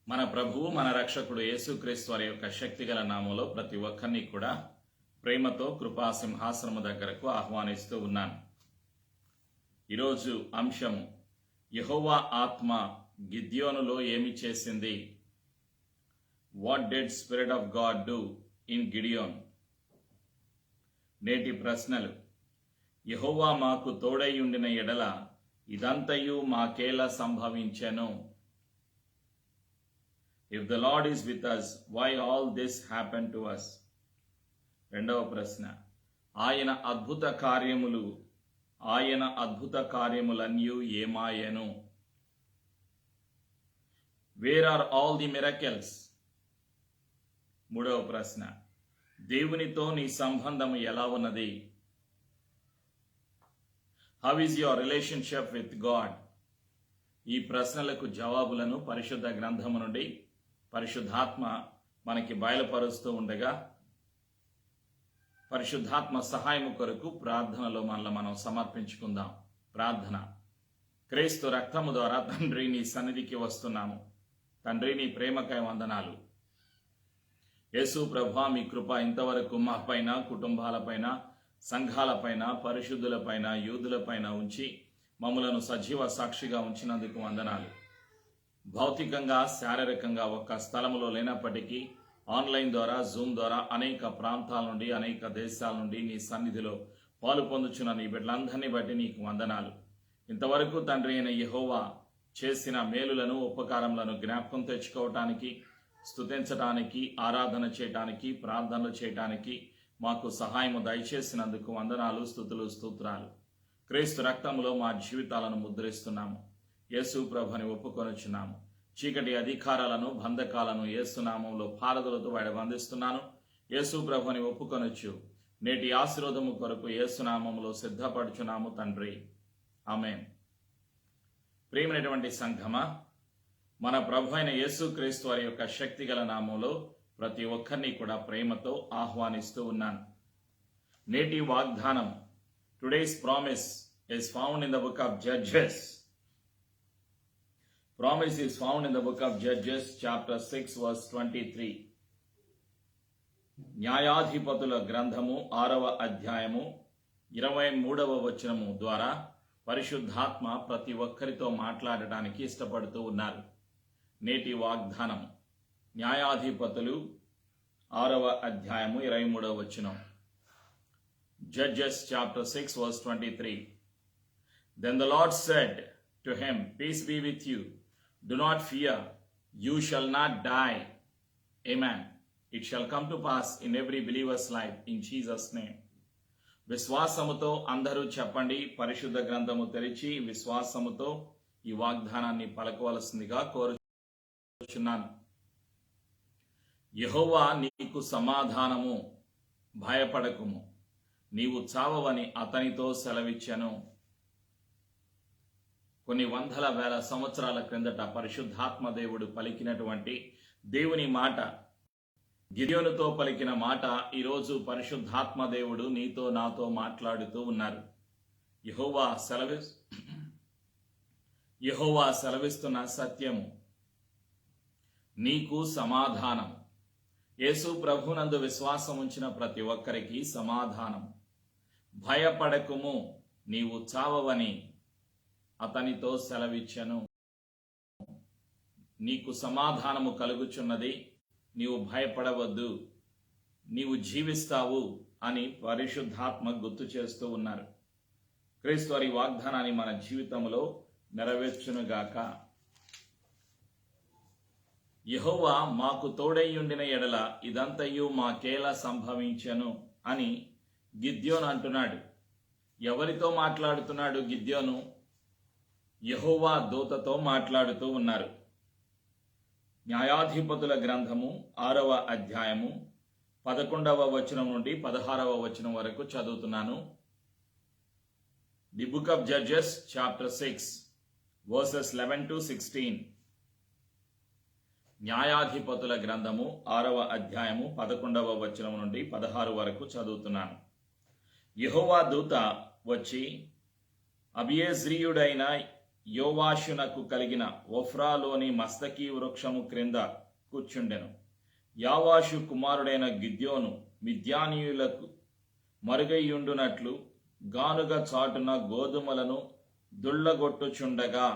మన ప్రభువు మన రక్షకుడు యేసుక్రీస్తు వారి యొక్క శక్తిగల నామంలో ప్రతి ఒక్కరిని కూడా ప్రేమతో కృపా సింహాసనము దగ్గరకు ఆహ్వానిస్తూ ఉన్నాను. ఈరోజు అంశము యెహోవా ఆత్మ గిద్యోనులో ఏమి చేసింది? What did spirit of God do in Gideon? నేటి ప్రశ్నలు: యెహోవా మాకు తోడై ఉండిన ఎడల ఇదంతయు మాకేలా సంభవించెను? If the Lord is with us, why all this happened to us? రెండవ ప్రశ్న: ఆయన అద్భుత కార్యములన్నీ ఏమాయెను? Where are all the miracles? మూడవ ప్రశ్న: దేవునితో నీ సంబంధం ఎలా ఉన్నది? How is your relationship with God? ఈ ప్రశ్నలకు జవాబులను పరిశుద్ధ గ్రంథము నుండి పరిశుద్ధాత్మ మనకి బయలుపరుస్తూ ఉండగా, పరిశుద్ధాత్మ సహాయము కొరకు ప్రార్థనలో మనం సమర్పించుకుందాం. ప్రార్థన. క్రీస్తు రక్తము ద్వారా తండ్రి నీ సన్నిధికి వస్తున్నాము. తండ్రి, నీ ప్రేమకై వందనాలు. యేసు ప్రభువా, మీ కృప ఇంతవరకు మా పైన, కుటుంబాలపైన, సంఘాలపైన, పరిశుద్ధులపైన, యూదులపైన ఉంచి మమ్ములను సజీవ సాక్షిగా ఉంచినందుకు వందనాలు. భౌతికంగా, శారీరకంగా ఒక్క స్థలములో లేనప్పటికీ ఆన్లైన్ ద్వారా, జూమ్ ద్వారా అనేక ప్రాంతాల నుండి, అనేక దేశాల నుండి నీ సన్నిధిలో పాలు పొందుచున్న నీ బిడ్డలందరినీ బట్టి నీకు వందనాలు. ఇంతవరకు తండ్రి అయిన యెహోవా చేసిన మేలులను, ఉపకారములను జ్ఞాపకం తెచ్చుకోవటానికి, స్తుతించటానికి, ఆరాధన చేయటానికి, ప్రార్థనలు చేయటానికి మాకు సహాయము దయచేసినందుకు వందనాలు, స్తుతులు, స్తోత్రాలు. క్రీస్తు రక్తములో మా జీవితాలను ముద్రిస్తున్నాము. యేసు ప్రభుని ఒప్పుకొనుచున్నాము. చీకటి అధికారాలను, బంధకాలను యేసు నామములో పారదులతో బంధిస్తున్నాను. యేసు ప్రభుని ఒప్పుకొనొచ్చు. నేటి ఆశీర్వాదము కొరకు యేసు నామములో సిద్ధపడుచున్నాము తండ్రి. ఆమేన్. ప్రియమైనటువంటి సంఘమా, మన ప్రభు అయిన యేసుక్రీస్తు వారి యొక్క శక్తిగల నామంలో ప్రతి ఒక్కరిని కూడా ప్రేమతో ఆహ్వానిస్తూ ఉన్నాను. నేటి వాగ్దానం, today's promise is found in the book of Judges. Promise is found in the book of Judges chapter 6 verse 23. న్యాయాధిపతుల గ్రంథము 6వ అధ్యాయము 23వ వచనము ద్వారా పరిశుద్ధాత్మ ప్రతి ఒక్కరితో మాట్లాడడానికి ఇష్టపడుతూ ఉన్నారు. నేటి వాగ్దానం న్యాయాధిపతులు 6వ అధ్యాయము 23వ వచనం. Judges chapter 6 verse 23. Then the Lord said to him, Peace be with you. Do not fear. You shall not die. Amen. It shall come to pass in every believer's life in Jesus' name. విశ్వాసముతో అందరూ చెప్పండి. పరిశుద్ధ గ్రంథము తెరిచి విశ్వాసముతో ఈ వాగ్దానాన్ని పలకవలసిందిగా కోరుచున్నాను. యెహోవా నీకు సమాధానము, భయపడకుము, నీవు చావవని అతనితో సెలవిచ్చెను. కొన్ని వందల వేల సంవత్సరాల క్రిందట పరిశుద్ధాత్మ దేవుడు పలికినటువంటి దేవుని మాట, గిద్యోనుతో పలికిన మాట, ఈరోజు పరిశుద్ధాత్మ దేవుడు నీతో నాతో మాట్లాడుతూ ఉన్నారు. యెహోవా సెలవిస్తున్న సత్యము, నీకు సమాధానం. యేసు ప్రభునందు విశ్వాసం ఉంచిన ప్రతి ఒక్కరికి సమాధానం. భయపడకుము, నీవు చావవని అతనితో సెలవిచ్చెను. నీకు సమాధానము కలుగుచున్నది, నీవు భయపడవద్దు, నీవు జీవిస్తావు అని పరిశుద్ధాత్మ గుర్తు చేస్తూ ఉన్నారు. క్రీస్తు వారి వాగ్దానాన్ని మన జీవితంలో నెరవేర్చునుగాక. యెహోవా మాకు తోడై ఉండిన ఎడల ఇదంతయు మాకేలా సంభవించెను అని గిద్యోను అంటున్నాడు. ఎవరితో మాట్లాడుతున్నాడు గిద్యోను? యెహోవా దూతతో మాట్లాడుతూ ఉన్నారు. న్యాయాధిపతుల గ్రంథము 6వ అధ్యాయము 11వ వచనం నుండి 16వ వచనం వరకు చదువుతున్నాను. The book of judges chapter 6 versus 11 to 16. న్యాయాధిపతుల గ్రంథము 6వ అధ్యాయము 11వ వచనం నుండి 16 వరకు చదువుతున్నాను. యెహోవా దూత వచ్చి అబియెజ్రీయుడైన యోవాషునకు కలిగిన ఒఫ్రాలోని మస్తకీ వృక్షము క్రింద కూర్చుండెను. యావాషు కుమారుడైన గిద్యోను మిద్యానీయులకు మరుగైయుండునట్లు గానుగ చాటున గోధుమలను దుళ్ళగొట్టుచుండగా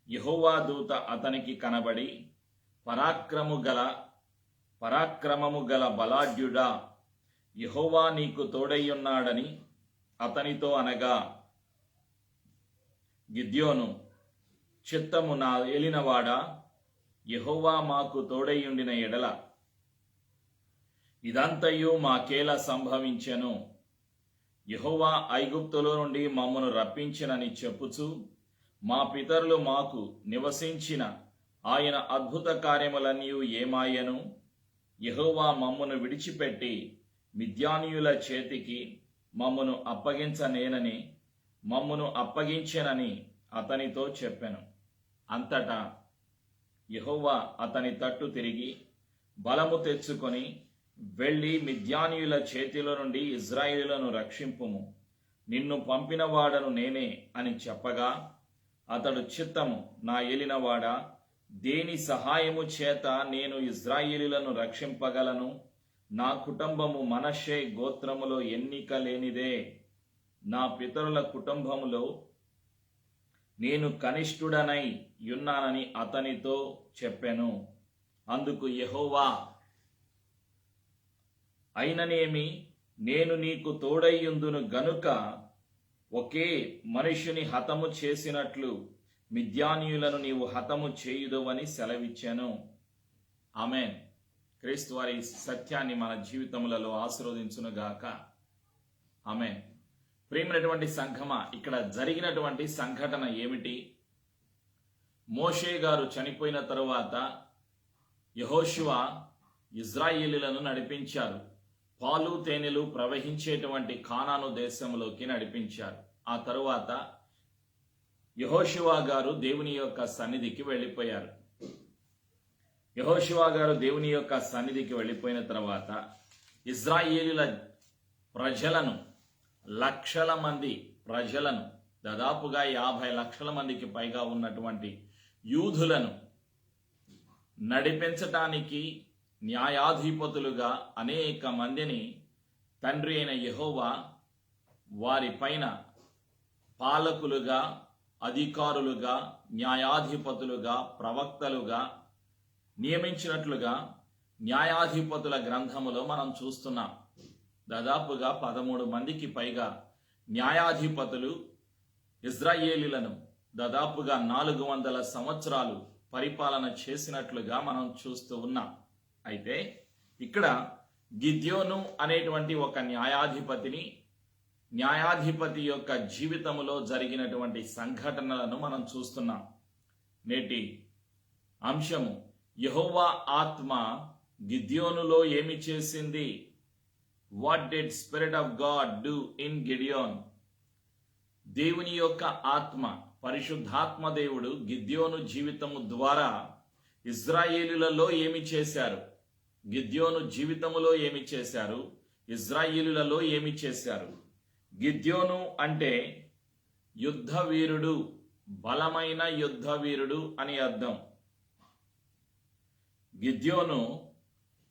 యెహోవా దూత అతనికి కనబడి, పరాక్రమము గల బలాఢ్యుడా, యెహోవా నీకు తోడైయున్నాడని అతనితో అనగా, గిద్యోను, చిత్తము నా ఏలినవాడా, యెహోవా మాకు తోడైయుండిన ఎడల ఇదంతయు మాకేలా సంభవించెను? యెహోవా ఐగుప్తులో నుండి మమ్మను రప్పించినని చెప్పుచు మా పితరులు మాకు నివసించిన ఆయన అద్భుత కార్యములన్నీ ఏమాయెను? యెహోవా మమ్మను విడిచిపెట్టి మిద్యానీయుల చేతికి మమ్మను అప్పగించెనని అతనితో చెప్పెను. అంతటా యెహోవా అతని తట్టు తిరిగి, బలము తెచ్చుకొని వెళ్ళి మిద్యానీయుల చేతిలో నుండి ఇశ్రాయేలులను రక్షింపుము, నిన్ను పంపినవాడను నేనే అని చెప్పగా, అతడు, చిత్తము నా ఏలినవాడా, దేని సహాయము చేత నేను ఇశ్రాయేలులను రక్షింపగలను? నా కుటుంబము మనష్షే గోత్రములో ఎన్నిక లేనిదే. నా పితరుల కుటుంబములో నేను కనిష్ఠుడనై యున్నానని అతనితో చెప్పెను. అందుకు యెహోవా, అయిననేమి, నేను నీకు తోడైయుందును గనుక ఒకే మనుషుని హతము చేసినట్లు మిద్యానీయులను నీవు హతము చేయుదువని సెలవిచ్చాను. ఆమేన్. క్రీస్తు వారి సత్యాన్ని మన జీవితములలో ఆశీర్వదించునుగాక. ఆమేన్. ప్రియమైనటువంటి సంఘమా, ఇక్కడ జరిగినటువంటి సంఘటన ఏమిటి? మోషే గారు చనిపోయిన తరువాత యెహోషువ ఇశ్రాయేలీయులను నడిపించారు. పాలు తేనెలు ప్రవహించేటువంటి కానాను దేశంలోకి నడిపించారు. ఆ తరువాత యెహోషువ గారు దేవుని యొక్క సన్నిధికి వెళ్ళిపోయారు. యెహోషువ గారు దేవుని యొక్క సన్నిధికి వెళ్ళిపోయిన తర్వాత ఇశ్రాయేలీయుల ప్రజలను, లక్షల మంది ప్రజలను, దాదాపుగా 50 లక్షల మందికి పైగా ఉన్నటువంటి యూదులను నడిపించటానికి న్యాయాధిపతులుగా అనేక మందిని తండ్రి అయిన యెహోవా వారి పైన పాలకులుగా, అధికారులుగా, న్యాయాధిపతులుగా, ప్రవక్తలుగా నియమించినట్లుగా న్యాయాధిపతుల గ్రంథములో మనం చూస్తున్నాం. దాదాపుగా 13 మందికి పైగా న్యాయాధిపతులు ఇశ్రాయేలీయులను దాదాపుగా 400 సంవత్సరాలు పరిపాలన చేసినట్లుగా మనం చూస్తూ ఉన్నాం. అయితే ఇక్కడ గిద్యోను అనేటువంటి ఒక న్యాయాధిపతి యొక్క జీవితంలో జరిగినటువంటి సంఘటనలను మనం చూస్తున్నాం. నేటి అంశము, యెహోవా ఆత్మ గిద్యోనులో ఏమి చేసింది? What did spirit of God do in Gideon? దేవుని యొక్క ఆత్మ, పరిశుద్ధాత్మ దేవుడు గిద్యోను జీవితము ద్వారా ఇశ్రాయేలులలో ఏమి చేశారు? గిద్యోను జీవితములో ఏమి చేశారు? ఇశ్రాయేలులలో ఏమి చేశారు? గిద్యోను అంటే యుద్ధ వీరుడు, బలమైన యుద్ధ వీరుడు అని అర్థం. గిద్యోను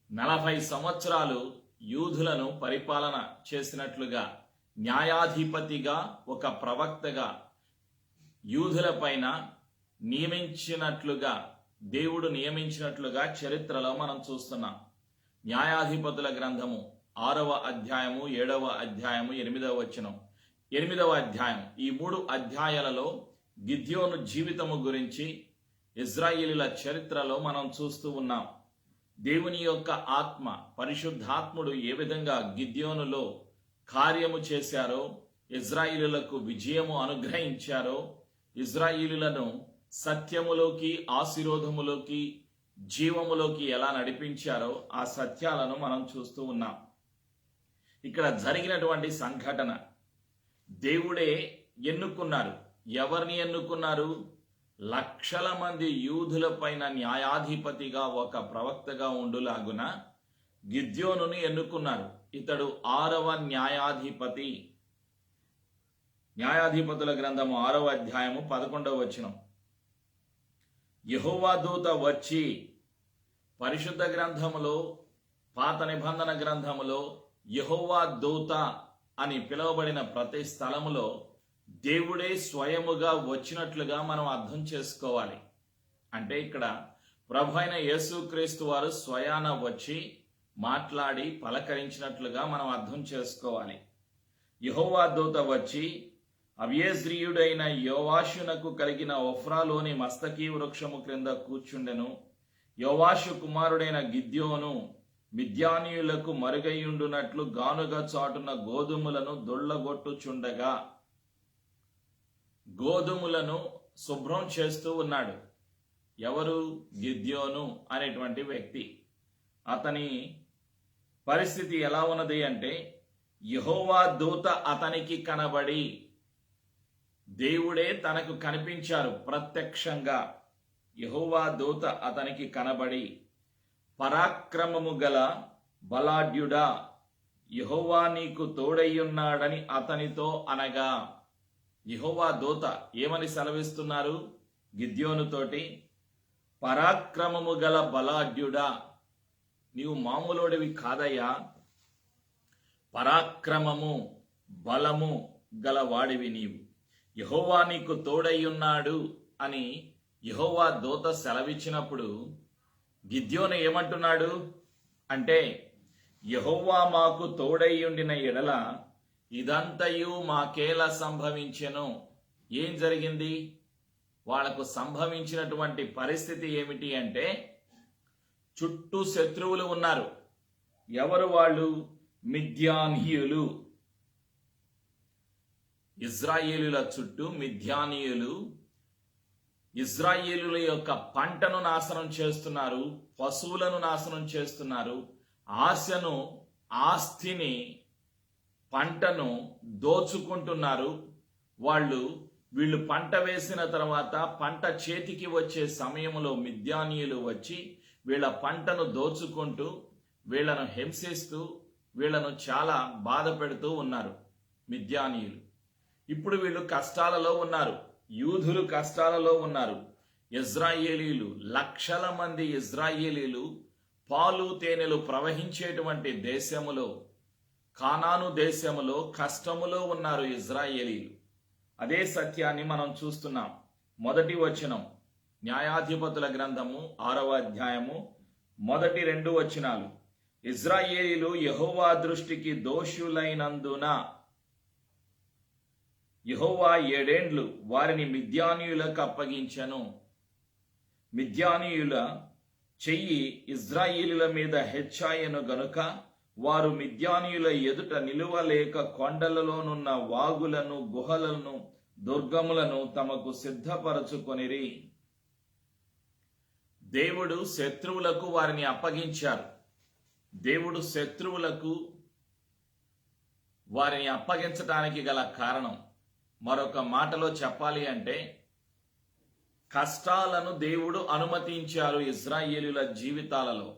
40 సంవత్సరాలు యూదులను పరిపాలన చేసినట్లుగా, న్యాయాధిపతిగా, ఒక ప్రవక్తగా యూదుల పైన దేవుడు నియమించినట్లుగా చరిత్రలో మనం చూస్తున్నాం. న్యాయాధిపతుల గ్రంథము 6వ అధ్యాయము, 7వ అధ్యాయము, 8వ వచనం, 8వ అధ్యాయం, ఈ 3 అధ్యాయాలలో గిద్యోను జీవితము గురించి, ఇశ్రాయేలీయుల చరిత్రలో మనం చూస్తూ ఉన్నాం. దేవుని యొక్క ఆత్మ, పరిశుద్ధాత్ముడు ఏ విధంగా గిద్యోనులో కార్యము చేశారో, ఇశ్రాయేలీయులకు విజయము అనుగ్రహించారో, ఇశ్రాయేలీయులను సత్యములోకి, ఆశీర్వాదములోకి, జీవములోకి ఎలా నడిపించారో ఆ సత్యాలను మనం చూస్తూ ఉన్నాం. ఇక్కడ జరిగినటువంటి సంఘటన, దేవుడే ఎన్నుకున్నారు. ఎవరిని ఎన్నుకున్నారు? లక్షల మంది యూదుల పైన న్యాయాధిపతిగా, ఒక ప్రవక్తగా ఉండులాగున గిద్యోనుని ఎన్నుకున్నారు. ఇతడు 6వ న్యాయాధిపతి. న్యాయాధిపతుల గ్రంథము 6వ అధ్యాయము 11వ వచనం. యెహోవా దూత వచ్చి, పరిశుద్ధ గ్రంథములో, పాత నిబంధన గ్రంథములో యెహోవా దూత అని పిలువబడిన ప్రతి స్థలములో దేవుడే స్వయముగా వచ్చినట్లుగా మనం అర్థం చేసుకోవాలి. అంటే ఇక్కడ ప్రభు అయిన యేసుక్రీస్తు వారు స్వయాన వచ్చి మాట్లాడి పలకరించినట్లుగా మనం అర్థం చేసుకోవాలి. యెహోవా దూత వచ్చి అబ్యేజ్రీయుడైన యోవాషునకు కలిగిన ఒఫ్రాలోని మస్తకీ వృక్షము క్రింద కూర్చుండెను. యోవాషు కుమారుడైన గిద్యోను మిద్యానీయులకు మరుగైయుండునట్లు గానుగ చాటున గోధుమలను దొళ్ళగొట్టుచుండగా, గోధుమలను శుభ్రం చేస్తూ ఉన్నాడు. ఎవరు? గిద్యోను అనేటువంటి వ్యక్తి. అతని పరిస్థితి ఎలా ఉన్నది అంటే, యెహోవా దూత అతనికి కనబడి, దేవుడే తనకు కనిపించారు ప్రత్యక్షంగా. యెహోవా దూత అతనికి కనబడి, పరాక్రమము గల బలాఢ్యుడా, యెహోవా నీకు తోడయ్యున్నాడని అతనితో అనగా. యెహోవా దూత ఏమని సెలవిస్తున్నారు గిద్యోనుతోటి? పరాక్రమము గల బలాఢ్యుడా, నీవు మామూలుడివి కాదయ్యా, పరాక్రమము బలము గల వాడివి నీవు, యెహోవా నీకు తోడయ్యున్నాడు అని యెహోవా దూత సెలవిచ్చినప్పుడు గిద్యోను ఏమంటున్నాడు అంటే, యెహోవా మాకు తోడయ్యుండిన ఎడల ఇదంతయు మాకేలా సంభవించెను. ఏం జరిగింది? వాళ్లకు సంభవించినటువంటి పరిస్థితి ఏమిటి అంటే, చుట్టూ శత్రువులు ఉన్నారు. ఎవరు వాళ్ళు? మిద్యానీయులు. ఇజ్రాయేలుల చుట్టూ మిద్యానీయులు ఇజ్రాయేలుల యొక్క పంటను నాశనం చేస్తున్నారు, పశువులను నాశనం చేస్తున్నారు, ఆశను, ఆస్తిని, పంటను దోచుకుంటున్నారు. వీళ్ళు పంట వేసిన తర్వాత పంట చేతికి వచ్చే సమయంలో మిద్యానీయులు వచ్చి వీళ్ళ పంటను దోచుకుంటూ, వీళ్ళను హింసిస్తూ, వీళ్ళను చాలా బాధ పెడుతూ ఉన్నారు మిద్యానీయులు. ఇప్పుడు వీళ్ళు కష్టాలలో ఉన్నారు, యూదులు కష్టాలలో ఉన్నారు. ఇజ్రాయేలీలు, లక్షల మంది ఇజ్రాయేలీలు పాలు తేనెలు ప్రవహించేటువంటి దేశములో, కానాను దేశములో కష్టములో ఉన్నారు ఇజ్రాయేలీలు. అదే సత్యాన్ని మనం చూస్తున్నాం. మొదటి వచనం, న్యాయాధిపతుల గ్రంథము 6వ అధ్యాయము మొదటి 2 వచనాలు. ఇజ్రాయేలీలు యెహోవా దృష్టికి దోషులైనందున యెహోవా 7 ఏండ్లు వారిని మిద్యానీయులకు అప్పగించెను. మిద్యానీయుల చెయ్యి ఇజ్రాయేలీల మీద హెచ్చాయను గనుక వారు మిద్యానీయుల ఎదుట నిలువలేక కొండలలోనున్న వాగులను, గుహలను, దుర్గములను తమకు సిద్ధపరచుకొనిరి. దేవుడు శత్రువులకు వారిని అప్పగించారు. దేవుడు శత్రువులకు వారిని అప్పగించటానికి గల కారణం, మరొక మాటలో చెప్పాలి అంటే, కష్టాలను దేవుడు అనుమతించారు ఇజ్రాయేలుల జీవితాలలో.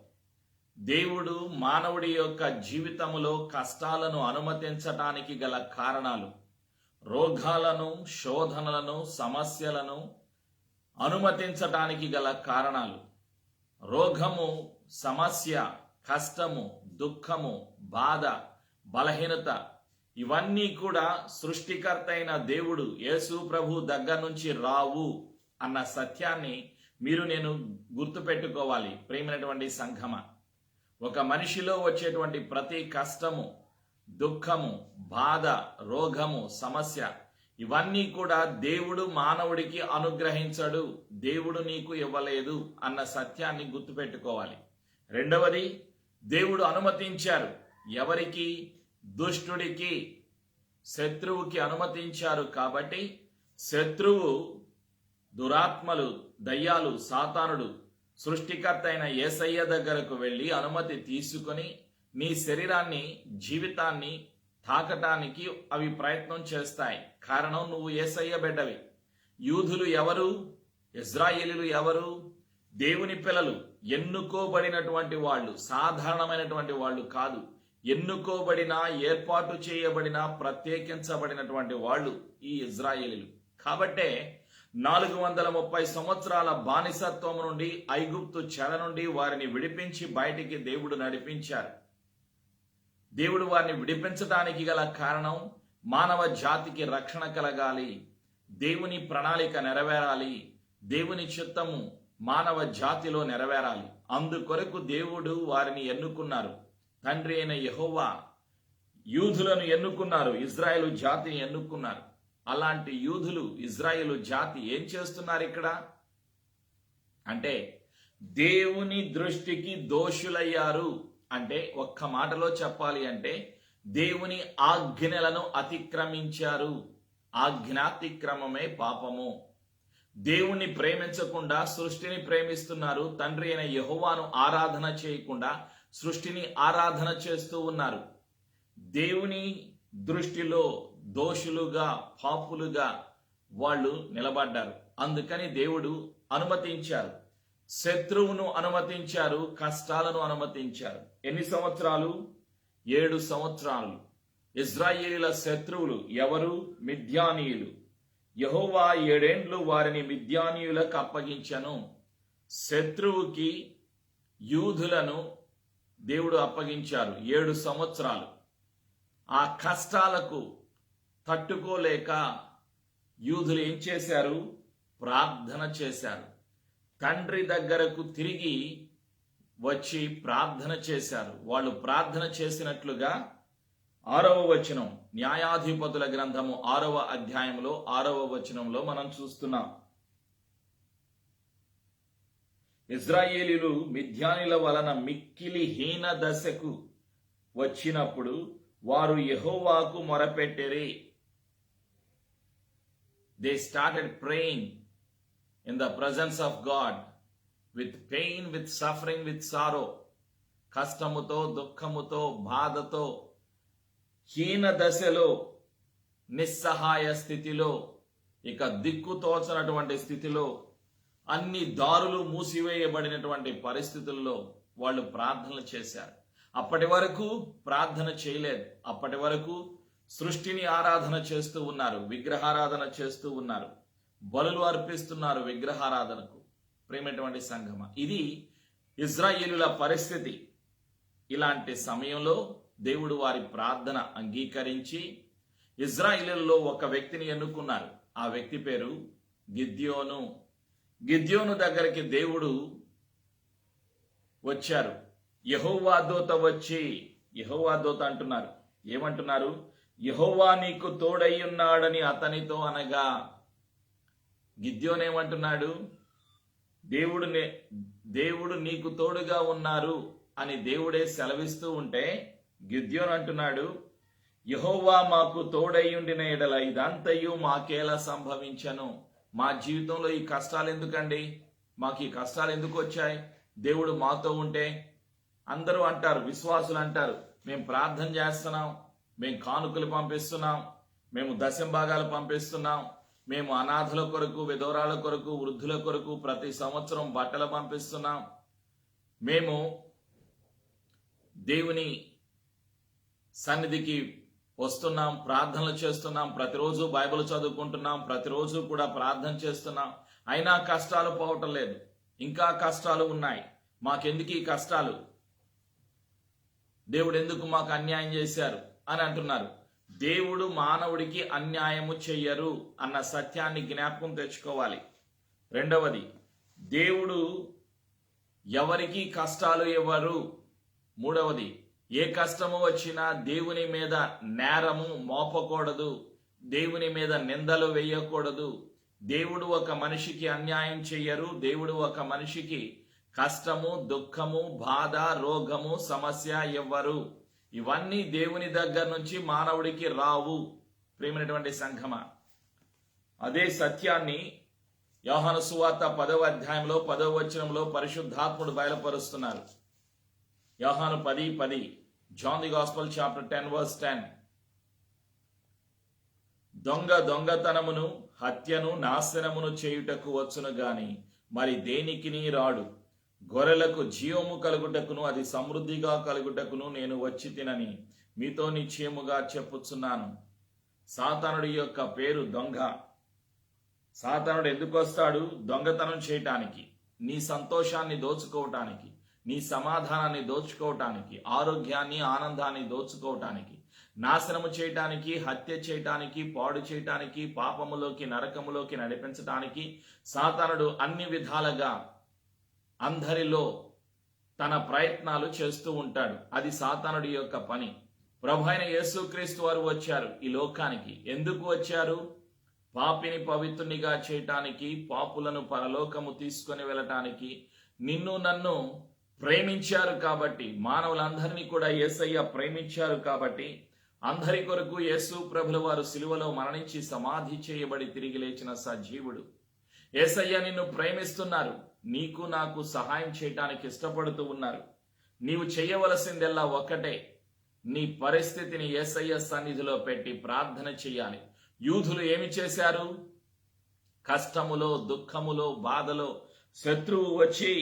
దేవుడు మానవుడి యొక్క జీవితములో కష్టాలను అనుమతించటానికి గల కారణాలు, రోగాలను, శోధనలను, సమస్యలను అనుమతించటానికి గల కారణాలు. రోగము, సమస్య, కష్టము, దుఃఖము, బాధ, బలహీనత, ఇవన్నీ కూడా సృష్టికర్త అయిన దేవుడు యేసు ప్రభు దగ్గర నుంచి రావు అన్న సత్యాన్ని నేను గుర్తుపెట్టుకోవాలి. ప్రియమైనటువంటి సంఘమ, ఒక మనిషిలో వచ్చేటువంటి ప్రతి కష్టము, దుఃఖము, బాధ, రోగము, సమస్య, ఇవన్నీ కూడా దేవుడు మానవుడికి అనుగ్రహించడు, దేవుడు నీకు ఇవ్వలేదు అన్న సత్యాన్ని గుర్తుపెట్టుకోవాలి. రెండవది, దేవుడు అనుమతించారు. ఎవరికి? దుష్టుడికి, శత్రువుకి అనుమతించారు. కాబట్టి శత్రువు, దురాత్మలు, దయ్యాలు, సాతానుడు సృష్టికర్త అయిన యేసయ్య దగ్గరకు వెళ్ళి అనుమతి తీసుకొని నీ శరీరాన్ని, జీవితాన్ని తాకటానికి అవి ప్రయత్నం చేస్తాయి. కారణం, నువ్వు యేసయ్య బిడ్డవి. యూదులు ఎవరు? ఇజ్రాయేలీలు ఎవరు? దేవుని పిల్లలు, ఎన్నుకోబడినటువంటి వాళ్ళు, సాధారణమైనటువంటి వాళ్ళు కాదు. ఎన్నుకోబడిన, ఏర్పాటు చేయబడిన, ప్రత్యేకించబడినటువంటి వాళ్ళు ఈ ఇజ్రాయేలీలు. కాబట్టే 430 సంవత్సరాల బానిసత్వం నుండి, ఐగుప్తు చెర నుండి వారిని విడిపించి బయటికి దేవుడు నడిపించారు. దేవుడు వారిని విడిపించడానికి గల కారణం మానవ జాతికి రక్షణ కలగాలి, దేవుని ప్రణాళిక నెరవేరాలి, దేవుని చిత్తము మానవ జాతిలో నెరవేరాలి. అందుకొరకు దేవుడు వారిని ఎన్నుకున్నారు. తండ్రి అయిన యెహోవా యూదులను ఎన్నుకున్నారు, ఇజ్రాయేలు జాతిని ఎన్నుకున్నారు. అలాంటి యూదులు, ఇజ్రాయేలు జాతి ఏం చేస్తున్నారు ఇక్కడ అంటే దేవుని దృష్టికి దోషులయ్యారు. అంటే ఒక్క మాటలో చెప్పాలి అంటే దేవుని ఆజ్ఞలను అతిక్రమించారు. ఆజ్ఞాతిక్రమమే పాపము. దేవుణ్ణి ప్రేమించకుండా సృష్టిని ప్రేమిస్తున్నారు. తండ్రి అయిన యెహోవాను ఆరాధన చేయకుండా సృష్టిని ఆరాధన చేస్తూ ఉన్నారు. దేవుని దృష్టిలో దోషులుగా, పాపులుగా వాళ్ళు నిలబడ్డారు. అందుకని దేవుడు అనుమతించారు, శత్రువును అనుమతించారు, కష్టాలను అనుమతించారు. ఎన్ని సంవత్సరాలు? 7 సంవత్సరాలు. ఇజ్రాయేలీల శత్రువులు ఎవరు? మిద్యానీయులు. యెహోవా 7 ఏండ్లు వారిని మిద్యానీయులకు అప్పగించెను. శత్రువుకి యూదులను దేవుడు అప్పగించారు 7 సంవత్సరాలు. ఆ కష్టాలకు తట్టుకోలేక యూదులు ఏం చేశారు? ప్రార్థన చేశారు. తండ్రి దగ్గరకు తిరిగి వచ్చి ప్రార్థన చేశారు. వాళ్ళు ప్రార్థన చేసినట్లుగా 6వ వచనం, న్యాయాధిపతుల గ్రంథము 6వ అధ్యాయంలో 6వ వచనంలో మనం చూస్తున్నాం. ఇజ్రాయేలీలు మిద్యానీయుల వలన మిక్కిలి హీన దశకు వచ్చినప్పుడు వారు యెహోవాకు మొరపెట్టిరి. They started praying in the presence of God with pain, with suffering, with sorrow. కష్టముతో, దుఃఖముతో, బాధతో, హీన దశలో, నిస్సహాయ స్థితిలో, ఇక దిక్కుతోచనటువంటి స్థితిలో, అన్ని దారులు మూసివేయబడినటువంటి పరిస్థితుల్లో వాళ్ళు ప్రార్థనలు చేశారు. అప్పటి వరకు ప్రార్థన చేయలేదు. అప్పటి వరకు సృష్టిని ఆరాధన చేస్తూ ఉన్నారు, విగ్రహారాధన చేస్తూ ఉన్నారు, బలులు అర్పిస్తున్నారు విగ్రహారాధనకు. ప్రేమటువంటి సంఘమ, ఇది ఇజ్రాయేలుల పరిస్థితి. ఇలాంటి సమయంలో దేవుడు వారి ప్రార్థన అంగీకరించి ఇజ్రాయేలులో ఒక వ్యక్తిని ఎన్నుకున్నారు. ఆ వ్యక్తి పేరు గిద్యోను. గిద్యోను దగ్గరికి దేవుడు వచ్చారు. యెహోవా దూత వచ్చి, యెహోవా దూత అంటున్నారు, ఏమంటున్నారు? యెహోవా నీకు తోడయ్యున్నాడని అతనితో అనగా, గిద్యోను ఏమంటున్నాడు? దేవుడు నీకు తోడుగా ఉన్నారు అని దేవుడే సెలవిస్తూ ఉంటే గిద్యోను అంటున్నాడు, యెహోవా మాకు తోడయ్యుండిన ఎడల ఇదంతయు మాకేలా సంభవించను. మా జీవితంలో ఈ కష్టాలు ఎందుకండి? మాకు ఈ కష్టాలు ఎందుకు వచ్చాయి? దేవుడు మాతో ఉంటే. అందరూ అంటారు, విశ్వాసులు అంటారు, మేము ప్రార్థన చేస్తున్నాం, మేము కానుకలు పంపిస్తున్నాం, మేము దశంభాగాలు పంపిస్తున్నాం, మేము అనాథల కొరకు, విధవరాల కొరకు, వృద్ధుల కొరకు ప్రతి సంవత్సరం బట్టలు పంపిస్తున్నాం, మేము దేవుని సన్నిధికి వస్తున్నాం, ప్రార్థనలు చేస్తున్నాం, ప్రతిరోజు బైబిల్ చదువుకుంటున్నాం, ప్రతిరోజు కూడా ప్రార్థన చేస్తున్నాం, అయినా కష్టాలు పోవటం లేదు, ఇంకా కష్టాలు ఉన్నాయి. మాకెందుకు ఈ కష్టాలు? దేవుడు ఎందుకు మాకు అన్యాయం చేశారు అని అంటున్నారు. దేవుడు మానవుడికి అన్యాయము చెయ్యరు అన్న సత్యాన్ని జ్ఞాపకం తెచ్చుకోవాలి. రెండవది, దేవుడు ఎవరికి కష్టాలు ఇవ్వరు. మూడవది, ఏ కష్టము వచ్చినా దేవుని మీద నేరము మోపకూడదు, దేవుని మీద నిందలు వేయకూడదు. దేవుడు ఒక మనిషికి అన్యాయం చెయ్యరు. దేవుడు ఒక మనిషికి కష్టము, దుఃఖము, బాధ, రోగము, సమస్య ఇవ్వరు. ఇవన్నీ దేవుని దగ్గర నుంచి మానవుడికి రావు. ప్రియమైనటువంటి సంఘమా, అదే సత్యాన్ని యోహాను సువార్త 10వ అధ్యాయంలో 10వ వచనంలో పరిశుద్ధాత్ముడు బయలుపరుస్తున్నారు. Yohanu 10:10, John the gospel chapter 10 verse 10. దొంగతనమును, హత్యను, నాశనమును చేయుటకు వచ్చును గాని మరి దేనికిని రాడు. గొర్రెలకు జీవము కలుగుటకును అది సమృద్ధిగా కలుగుటకును నేను వచ్చి తినని మీతో నిశ్చయముగా చెప్పుచున్నాను. సాతానుడి యొక్క పేరు దొంగ. సాతానుడు ఎందుకు వస్తాడు? దొంగతనం చేయటానికి, నీ సంతోషాన్ని దోచుకోవటానికి, నీ సమాధానాన్ని దోచుకోవటానికి, ఆరోగ్యాన్ని ఆనందాన్ని దోచుకోవటానికి, నాశనము చేయటానికి, హత్య చేయటానికి, పాడు చేయటానికి, పాపములోకి నరకములోకి నడిపించటానికి సాతానుడు అన్ని విధాలుగా అందరిలో తన ప్రయత్నాలు చేస్తూ ఉంటాడు. అది సాతానుడి యొక్క పని. ప్రభు అయిన యేసుక్రీస్తు వారు వచ్చారు ఈ లోకానికి. ఎందుకు వచ్చారు? పాపిని పవిత్రునిగా చేయటానికి, పాపులను పరలోకము తీసుకొని వెళ్ళటానికి. నిన్ను నన్ను ప్రేమించారు కాబట్టి, మానవులందరినీ కూడా యేసయ్య ప్రేమించారు కాబట్టి, అందరి కొరకు యేసు ప్రభుల వారు సిలువలో మరణించి సమాధి చేయబడి తిరిగి లేచిన సజీవుడు. యేసయ్య నిన్ను ప్రేమిస్తున్నారు. నీకు నాకు సహాయం చేయటానికి ఇష్టపడుతూ ఉన్నారు. నీవు చేయవలసిందెల్లా ఒక్కటే, నీ పరిస్థితిని యేసయ్య సన్నిధిలో పెట్టి ప్రార్థన చేయాలి. యూదులు ఏమి చేశారు? కష్టములో, దుఃఖములో, బాధలో శత్రువు వచ్చి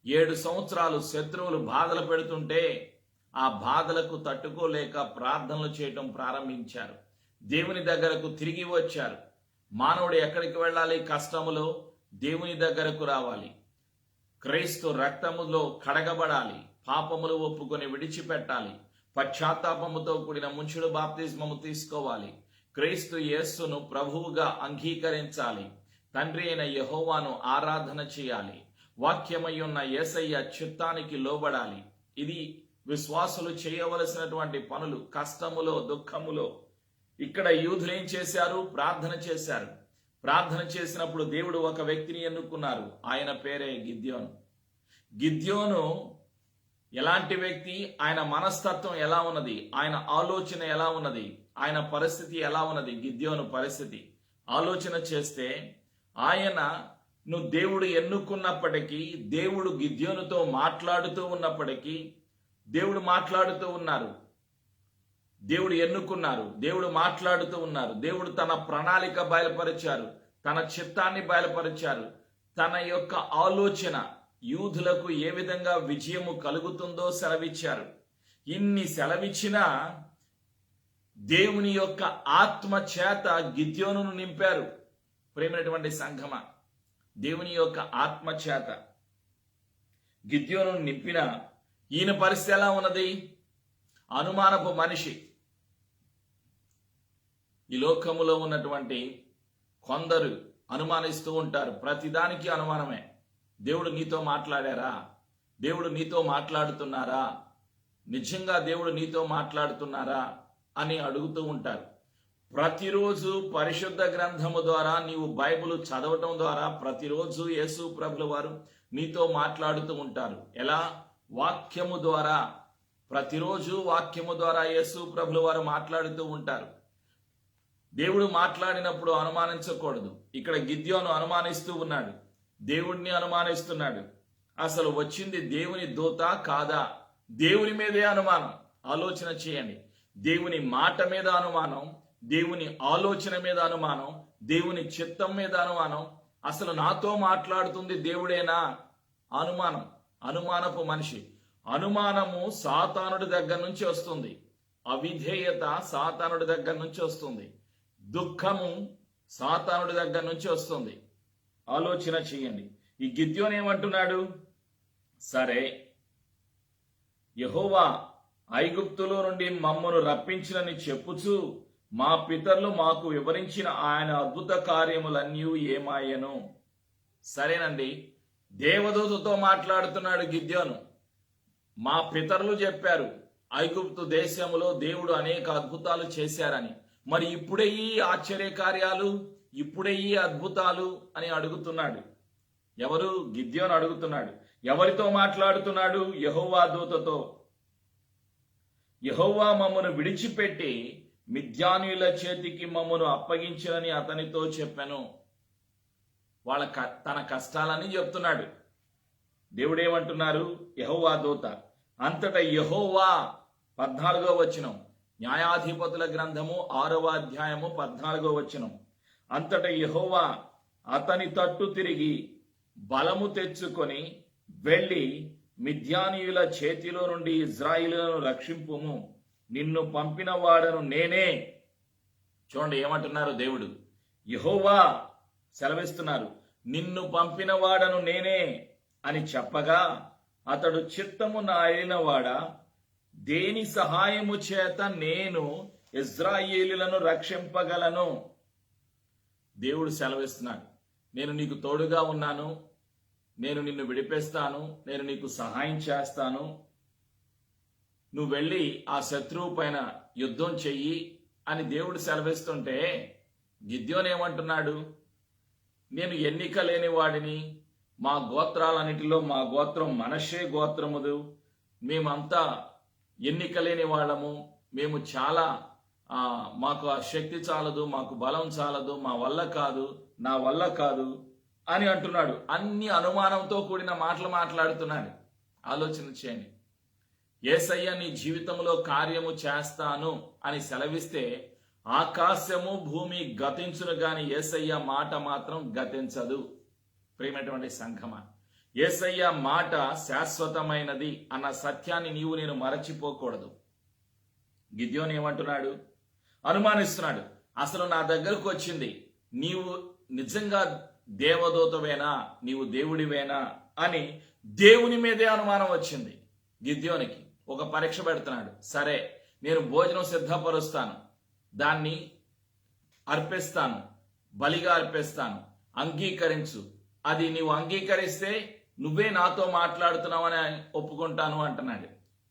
7 సంవత్సరాలు శత్రువులు బాధలు పెడుతుంటే ఆ బాధలకు తట్టుకోలేక ప్రార్థనలు చేయటం ప్రారంభించారు. దేవుని దగ్గరకు తిరిగి వచ్చారు. మానవుడు ఎక్కడికి వెళ్ళాలి? కష్టములో దేవుని దగ్గరకు రావాలి. క్రీస్తు రక్తములో కడగబడాలి. పాపములు ఒప్పుకొని విడిచిపెట్టాలి. పశ్చాత్తాపముతో కూడిన ముంచుడు బాప్తిస్మము తీసుకోవాలి. క్రీస్తు యేసును ప్రభువుగా అంగీకరించాలి. తండ్రి అయిన యెహోవాను ఆరాధన చేయాలి. వాక్యమయ్యున్న యేసయ్య చిత్తానికి లోబడాలి. ఇది విశ్వాసులు చేయవలసినటువంటి పనులు. కష్టములో, దుఃఖములో. ఇక్కడ యూదులు ఏం చేశారు? ప్రార్థన చేశారు. ప్రార్థన చేసినప్పుడు దేవుడు ఒక వ్యక్తిని ఎన్నుకున్నారు. ఆయన పేరే గిద్యోను. గిద్యోను ఎలాంటి వ్యక్తి? ఆయన మనస్తత్వం ఎలా ఉన్నది? ఆయన ఆలోచన ఎలా ఉన్నది? ఆయన పరిస్థితి ఎలా ఉన్నది? గిద్యోను పరిస్థితి ఆలోచన చేస్తే, ఆయనను దేవుడు ఎన్నుకున్నప్పటికీ, దేవుడు గిద్యోనుతో మాట్లాడుతూ ఉన్నప్పటికీ, దేవుడు మాట్లాడుతూ ఉన్నారు. దేవుడు ఎన్నుకున్నారు. దేవుడు మాట్లాడుతూ ఉన్నారు. దేవుడు తన ప్రణాళిక బయలుపరిచారు. తన చిత్తాన్ని బయలుపరిచారు. తన యొక్క ఆలోచన యూదులకు ఏ విధంగా విజయము కలుగుతుందో సెలవిచ్చారు. ఇన్ని సెలవిచ్చినా దేవుని యొక్క ఆత్మ చేత గిద్యోనును నింపారు. ప్రేమైనటువంటి సంఘమ, దేవుని యొక్క ఆత్మ చేత గిద్యోనును నింపిన ఈయన పరిస్థితి ఎలా ఉన్నది? అనుమానపు మనిషి. ఈ లోకములో ఉన్నటువంటి కొందరు అనుమానిస్తూ ఉంటారు. ప్రతిదానికి అనుమానమే. దేవుడు నీతో మాట్లాడారా? దేవుడు నీతో మాట్లాడుతున్నారా? నిజంగా దేవుడు నీతో మాట్లాడుతున్నారా అని అడుగుతూ ఉంటారు. ప్రతిరోజు పరిశుద్ధ గ్రంథము ద్వారా, నీవు బైబిల్ చదవటం ద్వారా ప్రతిరోజు యేసు ప్రభుల వారు నీతో మాట్లాడుతూ ఉంటారు. ఎలా? వాక్యము ద్వారా. ప్రతిరోజు వాక్యము ద్వారా యేసు ప్రభుల వారు మాట్లాడుతూ ఉంటారు. దేవుడు మాట్లాడినప్పుడు అనుమానించకూడదు. ఇక్కడ గిద్యోను అనుమానిస్తూ ఉన్నాడు. దేవుడిని అనుమానిస్తున్నాడు. అసలు వచ్చింది దేవుని దూత కాదా? దేవుని మీదే అనుమానం. ఆలోచన చేయండి. దేవుని మాట మీద అనుమానం, దేవుని ఆలోచన మీద అనుమానం, దేవుని చిత్తం మీద అనుమానం. అసలు నాతో మాట్లాడుతుంది దేవుడేనా? అనుమానం. అనుమానపు మనిషి. అనుమానము సాతానుడి దగ్గర నుంచి వస్తుంది. అవిధేయత సాతానుడి దగ్గర నుంచి వస్తుంది. దుఃఖము సాతానుడి దగ్గర నుంచి వస్తుంది. ఆలోచన చేయండి. ఈ గిద్యోను ఏమంటున్నాడు? సరే, యెహోవా ఐగుప్తులో నుండి మమ్మను రప్పించినని చెప్పుచు మా పితరులు మాకు వివరించిన ఆయన అద్భుత కార్యములన్నీ ఏమాయను. సరేనండి, దేవదూతతో మాట్లాడుతున్నాడు గిద్యోను. మా పితరులు చెప్పారు ఐగుప్తు దేశములో దేవుడు అనేక అద్భుతాలు చేశారని. మరి ఇప్పుడే ఈ ఆశ్చర్య కార్యాలు, ఇప్పుడే ఈ అద్భుతాలు అని అడుగుతున్నాడు. ఎవరు? గిద్యోను అడుగుతున్నాడు. ఎవరితో మాట్లాడుతున్నాడు? యెహోవా దూతతో. యెహోవా మమ్మను విడిచిపెట్టి మిద్యానీయుల చేతికి మమ్మను అప్పగించినని అతనితో చెప్పాను. తన కష్టాలని చెప్తున్నాడు. దేవుడేమంటున్నారు? యెహోవా దూత. అంతటా యెహోవా 14వ వచనం, న్యాయాధిపతుల గ్రంథము 6వ అధ్యాయము 14వ వచనం. అంతటా యెహోవా అతని తట్టు తిరిగి బలము తెచ్చుకొని వెళ్ళి మిద్యానీయుల చేతిలో నుండి ఇజ్రాయిలులను రక్షింపుము, నిన్ను పంపిన వాడను నేనే. చూడండి ఏమంటున్నారు దేవుడు, యెహోవా సెలవిస్తున్నారు, నిన్ను పంపిన వాడను నేనే అని చెప్పగా, అతడు చిత్తము నాయనవాడా, దేని సహాయము చేత నేను ఇజ్రాయేలులను రక్షింపగలను? దేవుడు సెలవిస్తున్నాడు, నేను నీకు తోడుగా ఉన్నాను, నేను నిన్ను విడిపిస్తాను, నేను నీకు సహాయం చేస్తాను, నువ్వు వెళ్ళి ఆ శత్రువు పైన యుద్ధం చెయ్యి అని దేవుడు సెలవిస్తుంటే, గిద్యోను ఏమంటున్నాడు, నేను ఎన్నిక లేని వాడిని, మా గోత్రాలన్నిటిలో మా గోత్రం మనష్షే గోత్రముదు, మేమంతా ఎన్నిక లేని వాళ్ళము, మేము చాలా మాకు ఆ శక్తి చాలదు, మాకు బలం చాలదు, మా వల్ల కాదు, నా వల్ల కాదు అని అంటున్నాడు. అన్ని అనుమానంతో కూడిన మాటలు మాట్లాడుతున్నాడు. ఆలోచన చేయండి. యేసయ్య నీ జీవితంలో కార్యము చేస్తాను అని సెలవిస్తే ఆకాశము భూమి గతించును గాని యేసయ్య మాట మాత్రం గతించదు. ప్రియమైనటువంటి సంఘమా, యేసయ్య మాట శాశ్వతమైనది అన్న సత్యాన్ని నీవు నేను మరచిపోకూడదు. గిద్యోను ఏమంటున్నాడు, అనుమానిస్తున్నాడు, అసలు నా దగ్గరకు వచ్చింది నీవు నిజంగా దేవదూతవేనా, నీవు దేవుడివేనా అని దేవుని మీదే అనుమానం వచ్చింది గిద్యోనికి. ఒక పరీక్ష పెడుతున్నాడు. సరే, నేను భోజనం సిద్ధపరుస్తాను, దాన్ని అర్పిస్తాను, బలిగా అర్పిస్తాను, అంగీకరించు, అది నీవు అంగీకరిస్తే నువ్వే నాతో మాట్లాడుతున్నావని ఒప్పుకుంటాను అంటున్నాడు.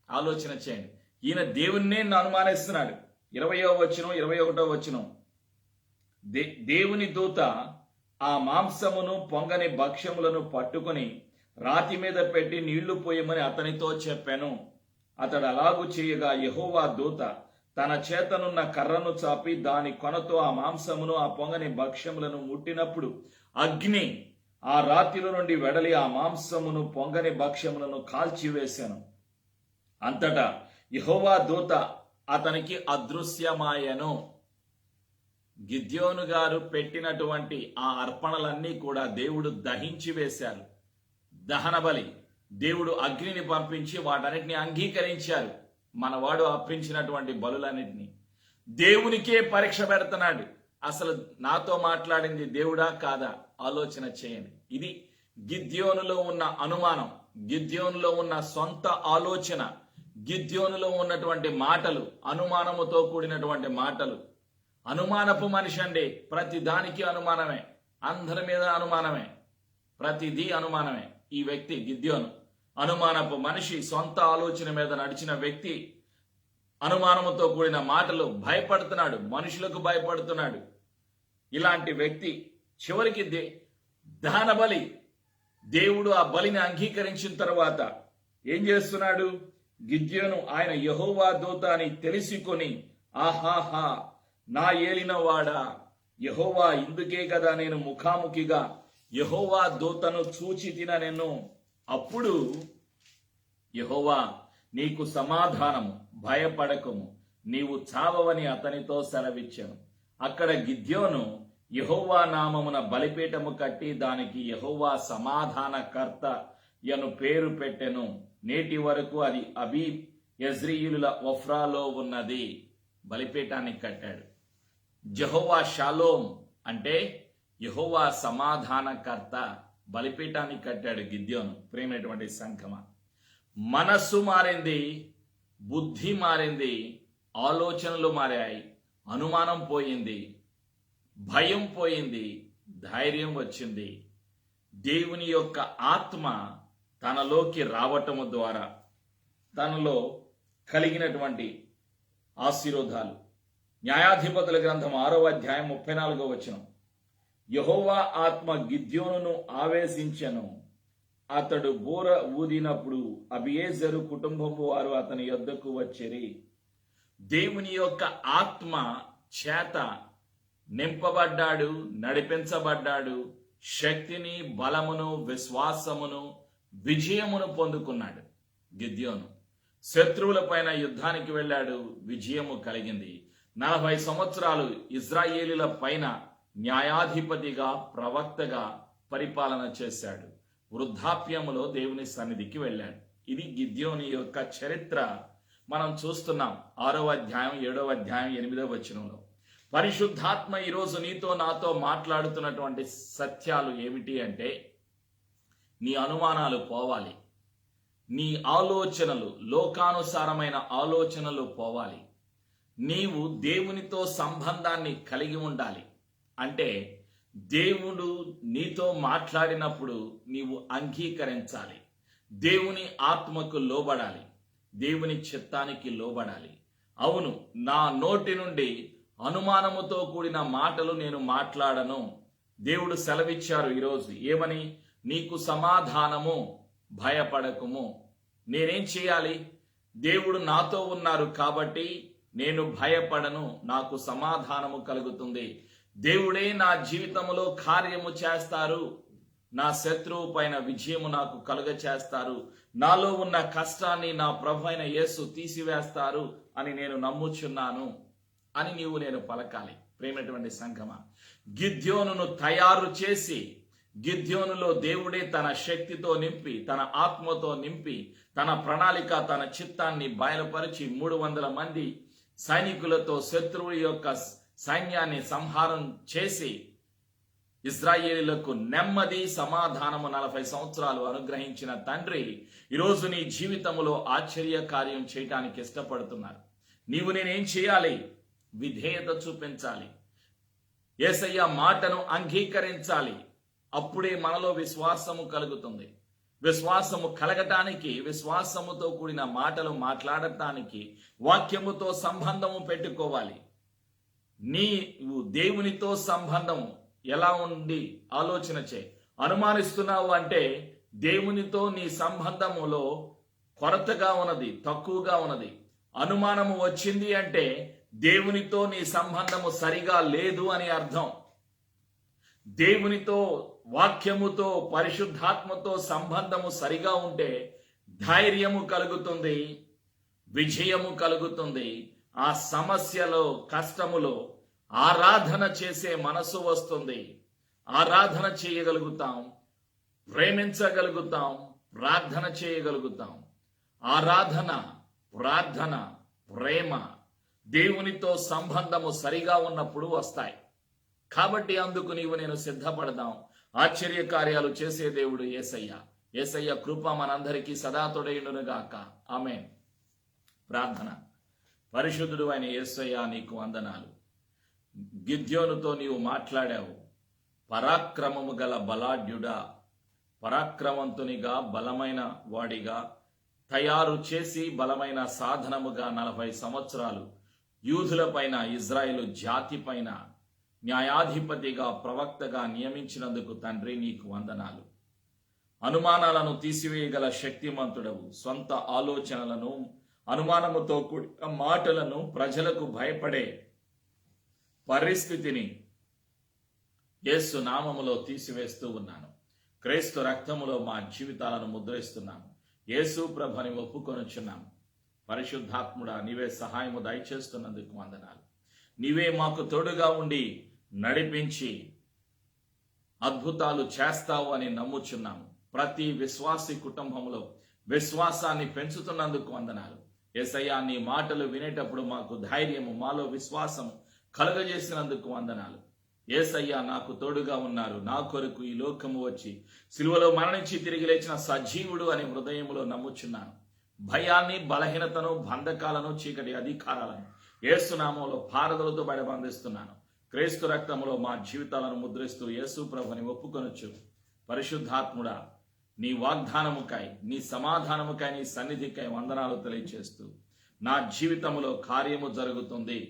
ఆలోచన చేయండి, ఈయన దేవుణ్ణే అనుమానిస్తున్నాడు. 20వ వచనం 21వ వచనం, దేవుని దూత ఆ మాంసమును పొంగని భక్ష్యములను పట్టుకుని రాతి మీద పెట్టి నీళ్లు పోయమని అతనితో చెప్పాను. అతడు అలాగు చేయగా యెహోవా దూత తన చేతనున్న కర్రను చాపి దాని కొనతో ఆ మాంసమును ఆ పొంగని భక్ష్యములను ముట్టినప్పుడు అగ్ని ఆ రాతిలో నుండి వెడలి ఆ మాంసమును పొంగని భక్ష్యములను కాల్చివేశాను. అంతటా యెహోవా దూత అతనికి అదృశ్యమాయెను. గిద్యోను గారు పెట్టినటువంటి ఆ అర్పణలన్నీ కూడా దేవుడు దహించి వేశారు. దహన బలి, దేవుడు అగ్నిని పంపించి వాటన్నిటిని అంగీకరించారు. మనవాడు అర్పించినటువంటి బలులన్నిటినీ దేవునికే పరీక్ష పెడుతున్నాడు. అసలు నాతో మాట్లాడింది దేవుడా కాదా? ఆలోచన చేయండి. ఇది గిద్యోనులో ఉన్న అనుమానం, గిద్యోనులో ఉన్న సొంత ఆలోచన, గిద్యోనులో ఉన్నటువంటి మాటలు, అనుమానముతో కూడినటువంటి మాటలు. అనుమానపు మనిషి అండి, ప్రతి దానికి అనుమానమే, అందరి మీద అనుమానమే, ప్రతిదీ అనుమానమే. ఈ వ్యక్తి గిద్యోను అనుమానపు మనిషి, సొంత ఆలోచన మీద నడిచిన వ్యక్తి, అనుమానముతో కూడిన మాటలు, భయపడుతున్నాడు, మనుషులకు భయపడుతున్నాడు. ఇలాంటి వ్యక్తి చివరికి దహన బలి, దేవుడు ఆ బలిని అంగీకరించిన తర్వాత ఏం చేస్తున్నాడు? గిద్యోను ఆయన యెహోవా దూత అని తెలుసుకొని, ఆహాహా నా ఏలినవాడా యెహోవా, ఇందుకే కదా నేను ముఖాముఖిగా యెహోవా దూతను చూచి తిననెను. అప్పుడు యెహోవా నీకు సమాధానము, భయపడకము, నీవు చావవని అతనితో సెలవిచ్చాను. అక్కడ గిద్యోను యెహోవా నామమున బలిపీఠము కట్టి దానికి యెహోవా సమాధానకర్త యను పేరు పెట్టెను. నేటి వరకు అది అబీ యజ్రీయుల ఒఫ్రాలో ఉన్నది. బలిపీఠాన్ని కట్టాడు. యెహోవా షాలోమ్ అంటే యెహోవా సమాధానకర్త. బలిపీఠాన్ని కట్టాడు గిద్యోను. ప్రేమైనటువంటి సంఘమా, మనస్సు మారింది, బుద్ధి మారింది, ఆలోచనలు మారాయి, అనుమానం పోయింది, భయం పోయింది, ధైర్యం వచ్చింది. దేవుని యొక్క ఆత్మ తనలోకి రావటము ద్వారా తనలో కలిగినటువంటి ఆశీర్వాదాలు. న్యాయాధిపతుల గ్రంథం 6వ అధ్యాయం 34వ వచనం, యెహోవా ఆత్మ గిద్యోనును ఆవేశించెను. అతడు బూర ఊదినప్పుడు అబియేజరు కుటుంబము వారు అతని యొద్దకు వచ్చిరి. దేవుని యొక్క ఆత్మ చేత నింపబడ్డాడు, నడిపించబడ్డాడు. శక్తిని, బలమును, విశ్వాసమును, విజయమును పొందుకున్నాడు గిద్యోను. శత్రువుల పైన యుద్ధానికి వెళ్ళాడు, విజయము కలిగింది. 40 సంవత్సరాలు ఇజ్రాయేలీల పైన న్యాయాధిపతిగా, ప్రవక్తగా పరిపాలన చేశాడు. వృద్ధాప్యములో దేవుని సన్నిధికి వెళ్ళాడు. ఇది గిద్యోని యొక్క చరిత్ర మనం చూస్తున్నాం. 6వ అధ్యాయం 7వ అధ్యాయం 8వ వచనంలో. పరిశుద్ధాత్మ ఈరోజు నీతో నాతో మాట్లాడుతున్నటువంటి సత్యాలు ఏమిటి అంటే, నీ అనుమానాలు పోవాలి, నీ ఆలోచనలు, లోకానుసారమైన ఆలోచనలు పోవాలి, నీవు దేవునితో సంబంధాన్ని కలిగి ఉండాలి. అంటే దేవుడు నీతో మాట్లాడినప్పుడు నీవు అంగీకరించాలి, దేవుని ఆత్మకు లోబడాలి, దేవుని చిత్తానికి లోబడాలి. అవును, నా నోటి నుండి అనుమానముతో కూడిన మాటలు నేను మాట్లాడను. దేవుడు సెలవిచ్చారు ఈరోజు ఏమని? నీకు సమాధానము, భయపడకుము. నేనేం చేయాలి? దేవుడు నాతో ఉన్నారు కాబట్టి నేను భయపడను, నాకు సమాధానము కలుగుతుంది. దేవుడే నా జీవితంలో కార్యము చేస్తారు, నా శత్రువు పైన విజయము నాకు కలుగ చేస్తారు, నాలో ఉన్న కష్టాన్ని నా ప్రభు అయిన యేసు తీసివేస్తారు అని నేను నమ్ముచున్నాను అని నేను పలకాలి. ప్రేమటువంటి సంఘమా, గిద్యోనును తయారు చేసి, గిద్యోనులో దేవుడే తన శక్తితో నింపి, తన ఆత్మతో నింపి, తన ప్రణాళిక, తన చిత్తాన్ని బయలుపరిచి 300 మంది సైనికులతో శత్రువు యొక్క సైన్యాన్ని సంహారం చేసి ఇశ్రాయేలీయులకు నెమ్మది, సమాధానము 40 సంవత్సరాలు అనుగ్రహించిన తండ్రి ఈరోజు నీ జీవితంలో ఆశ్చర్య కార్యం చేయటానికి ఇష్టపడుతున్నారు. నేనేం చేయాలి? విధేయత చూపించాలి, యేసయ్య మాటను అంగీకరించాలి. అప్పుడే మనలో విశ్వాసము కలుగుతుంది. విశ్వాసము కలగటానికి, విశ్వాసముతో కూడిన మాటలు మాట్లాడటానికి వాక్యముతో సంబంధము పెట్టుకోవాలి. నీవు దేవునితో సంబంధము ఎలా ఉంది ఆలోచన చే. అనుమానిస్తున్నావు అంటే దేవునితో నీ సంబంధములో కొరతగా ఉన్నది, తక్కువగా ఉన్నది. అనుమానము వచ్చింది అంటే దేవునితో నీ సంబంధము సరిగా లేదు అని అర్థం. దేవునితో, వాక్యముతో, పరిశుద్ధాత్మతో సంబంధము సరిగా ఉంటే ధైర్యము కలుగుతుంది, విజయము కలుగుతుంది. ఆ సమస్యలో, కష్టములో ఆరాధన చేసే మనసు వస్తుంది. ఆరాధన చేయగలుగుతాం, ప్రేమించగలుగుతాం, ప్రార్థన చేయగలుగుతాం. ఆరాధన, ప్రార్థన, ప్రేమ దేవునితో సంబంధము సరిగా ఉన్నప్పుడు వస్తాయి. కాబట్టి అందుకు నేను సిద్ధపడదాం. ఆశ్చర్య కార్యాలు చేసే దేవుడు యేసయ్య. యేసయ్య కృప మనందరికీ సదా తోడైయుండునుగాక. ఆమేన్. ప్రార్థన. పరిశుద్ధుడు అయిన యేసయ్య, నీకు వందనాలు. గిద్యోనుతో నీవు మాట్లాడావు. పరాక్రమము గల బలాఢ్యుడా, పరాక్రమంతునిగా, బలమైన వాడిగా తయారు చేసి బలమైన సాధనముగా 40 సంవత్సరాలు యూదులపైన, ఇజ్రాయేలు జాతి పైన న్యాయాధిపతిగా, ప్రవక్తగా నియమించినందుకు తండ్రి నీకు వందనాలు. అనుమానాలను తీసివేయగల శక్తిమంతుడవు. సొంత ఆలోచనలను, అనుమానముతో కూడిన మాటలను, ప్రజలకు భయపడే పరిస్థితిని యేసు నామములో తీసివేస్తూ ఉన్నాను. క్రీస్తు రక్తములో మా జీవితాలను ముద్రిస్తున్నాము. యేసు ప్రభుని ఒప్పుకొనుచున్నాము. పరిశుద్ధాత్ముడా, నీవే సహాయము దయచేస్తున్నందుకు వందనాలు. నీవే మాకు తోడుగా ఉండి నడిపించి అద్భుతాలు చేస్తావు అని నమ్ముచున్నాము. ప్రతి విశ్వాసి కుటుంబంలో విశ్వాసాన్ని పెంచుతున్నందుకు వందనాలు. యేసయ్యా, నీ మాటలు వినేటప్పుడు మాకు ధైర్యము, మాలో విశ్వాసము కలుగజేసినందుకు వందనాలు. యేసయ్యా నాకు తోడుగా ఉన్నారు. నా కొరకు ఈ లోకము వచ్చి సిలువలో మరణించి తిరిగి లేచిన సజీవుడు అని హృదయములో నమ్ముచున్నాను. భయాన్ని, బలహీనతను, బంధకాలను, చీకటి అధికారాలను యేసు నామములో పారదలతో బయటబంధిస్తున్నాను. క్రీస్తు రక్తములో మా జీవితాలను ముద్రిస్తూ యేసు ప్రభుని ఒప్పుకొనొచ్చు. పరిశుద్ధాత్ముడా, నీ వాగ్దానముకై, నీ సమాధానముకై, నీ సన్నిధికై వందనాలు తెలియచేస్తూ నా జీవితములో కార్యము జరుగుతుంది.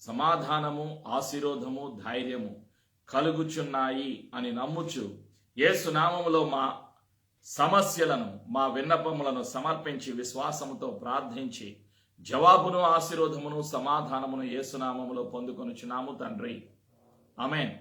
సమాధానము, ఆశీర్వాదము, ధైర్యము కలుగుచున్నాయి అని నమ్ముచు యేసు నామములో మా సమస్యలను, మా విన్నపములను సమర్పించి విశ్వాసముతో ప్రార్థించి జవాబును, ఆశీర్వాదమును, సమాధానమును యేసు నామములో పొందుకొనుచున్నాము తండ్రి. ఆమేన్.